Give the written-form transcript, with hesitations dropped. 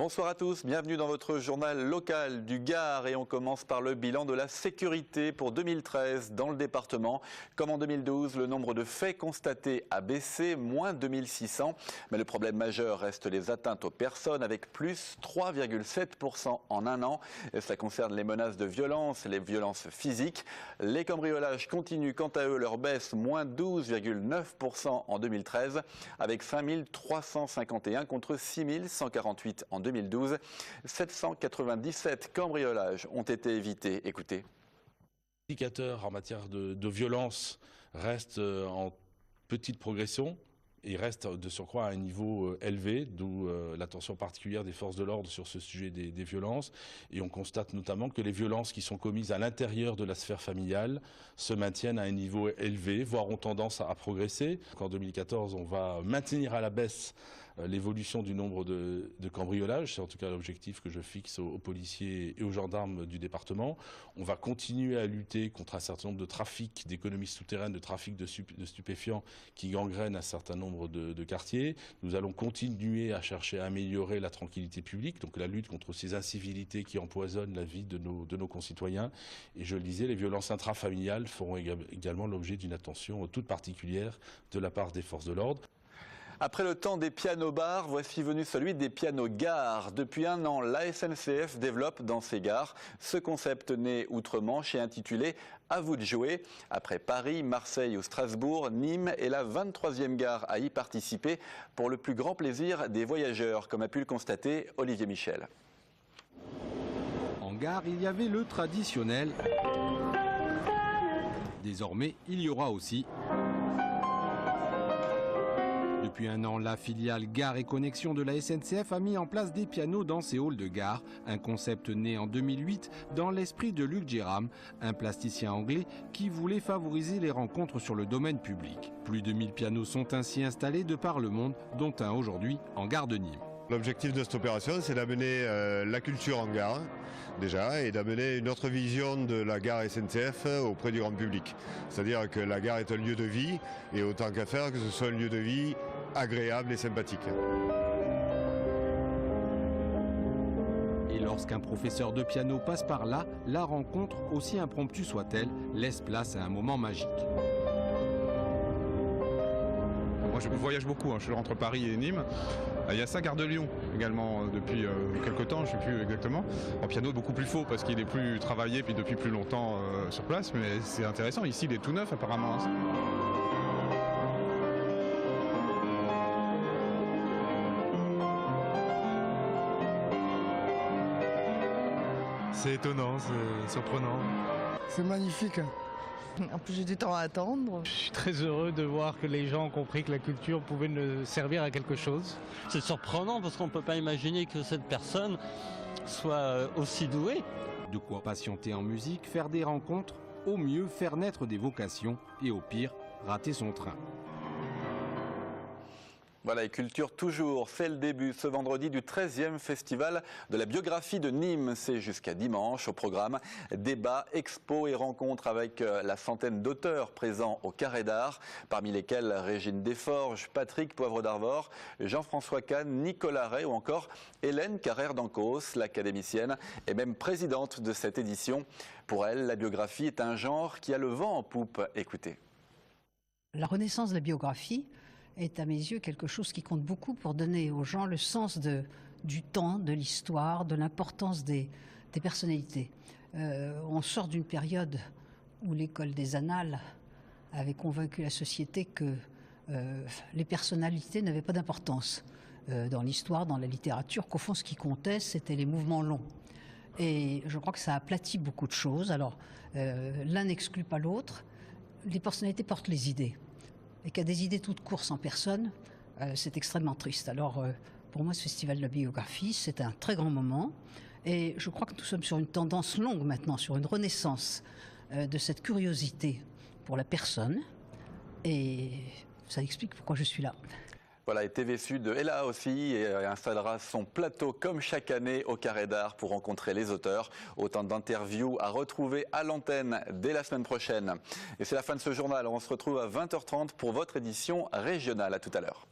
Bonsoir à tous, bienvenue dans votre journal local du Gard et on commence par le bilan de la sécurité pour 2013 dans le département. Comme en 2012, le nombre de faits constatés a baissé, moins 2600, mais le problème majeur reste les atteintes aux personnes avec plus 3,7% en un an. Et cela concerne les menaces de violence, les violences physiques. Les cambriolages continuent quant à eux leur baisse, moins 12,9% en 2013 avec 5351 contre 6148 en 2012. 797 cambriolages ont été évités. Écoutez. Les indicateurs en matière de violence restent en petite progression et restent de surcroît à un niveau élevé, d'où l'attention particulière des forces de l'ordre sur ce sujet des violences. Et on constate notamment que les violences qui sont commises à l'intérieur de la sphère familiale se maintiennent à un niveau élevé, voire ont tendance à progresser. En 2014, on va maintenir à la baisse l'évolution du nombre de cambriolages, c'est en tout cas l'objectif que je fixe aux policiers et aux gendarmes du département. On va continuer à lutter contre un certain nombre de trafics d'économie souterraine, de trafic de stupéfiants qui gangrènent un certain nombre de quartiers. Nous allons continuer à chercher à améliorer la tranquillité publique, donc la lutte contre ces incivilités qui empoisonnent la vie de nos concitoyens. Et je le disais, les violences intrafamiliales feront également l'objet d'une attention toute particulière de la part des forces de l'ordre. Après le temps des pianos-bars, voici venu celui des pianos-gares. Depuis un an, la SNCF développe dans ses gares ce concept né outre-Manche et intitulé « À vous de jouer ». Après Paris, Marseille ou Strasbourg, Nîmes est la 23e gare à y participer pour le plus grand plaisir des voyageurs, comme a pu le constater Olivier Michel. En gare, il y avait le traditionnel. Désormais, il y aura aussi... Depuis un an, la filiale Gare et Connexion de la SNCF a mis en place des pianos dans ses halls de gare, un concept né en 2008 dans l'esprit de Luc Jerram, un plasticien anglais qui voulait favoriser les rencontres sur le domaine public. Plus de 1000 pianos sont ainsi installés de par le monde, dont un aujourd'hui en gare de Nîmes. L'objectif de cette opération, c'est d'amener la culture en gare, déjà, et d'amener une autre vision de la gare SNCF auprès du grand public. C'est-à-dire que la gare est un lieu de vie, et autant qu'à faire que ce soit un lieu de vie agréable et sympathique. Et lorsqu'un professeur de piano passe par là, la rencontre, aussi impromptue soit-elle, laisse place à un moment magique. Moi je voyage beaucoup, je suis entre Paris et Nîmes. Il y a ça, Gare de Lyon également depuis quelques temps, je ne sais plus exactement. En piano beaucoup plus faux parce qu'il est plus travaillé puis depuis plus longtemps sur place, mais c'est intéressant. Ici il est tout neuf apparemment. C'est étonnant, c'est surprenant. C'est magnifique. En plus, j'ai du temps à attendre. Je suis très heureux de voir que les gens ont compris que la culture pouvait nous servir à quelque chose. C'est surprenant parce qu'on ne peut pas imaginer que cette personne soit aussi douée. De quoi patienter en musique, faire des rencontres, au mieux faire naître des vocations et au pire, rater son train. Voilà, et Culture Toujours, c'est le début ce vendredi du 13e festival de la biographie de Nîmes. C'est jusqu'à dimanche au programme. Débats, expos et rencontres avec la centaine d'auteurs présents au Carré d'Art, parmi lesquels Régine Desforges, Patrick Poivre d'Arvor, Jean-François Kahn, Nicolas Ray ou encore Hélène Carrère d'Ancos, l'académicienne et même présidente de cette édition. Pour elle, la biographie est un genre qui a le vent en poupe. Écoutez. La renaissance de la biographie est à mes yeux quelque chose qui compte beaucoup pour donner aux gens le sens du temps, de l'histoire, de l'importance des personnalités. On sort d'une période où l'école des annales avait convaincu la société que les personnalités n'avaient pas d'importance dans l'histoire, dans la littérature, qu'au fond ce qui comptait c'était les mouvements longs. Et je crois que ça aplatit beaucoup de choses. Alors l'un n'exclut pas l'autre, les personnalités portent les idées. Et qu'il y a des idées toutes courses en personne, c'est extrêmement triste. Alors, pour moi, ce festival de la biographie, c'est un très grand moment. Et je crois que nous sommes sur une tendance longue maintenant, sur une renaissance de cette curiosité pour la personne. Et ça explique pourquoi je suis là. Voilà, et TV Sud est là aussi et installera son plateau comme chaque année au Carré d'Art pour rencontrer les auteurs. Autant d'interviews à retrouver à l'antenne dès la semaine prochaine. Et c'est la fin de ce journal. On se retrouve à 20h30 pour votre édition régionale. À tout à l'heure.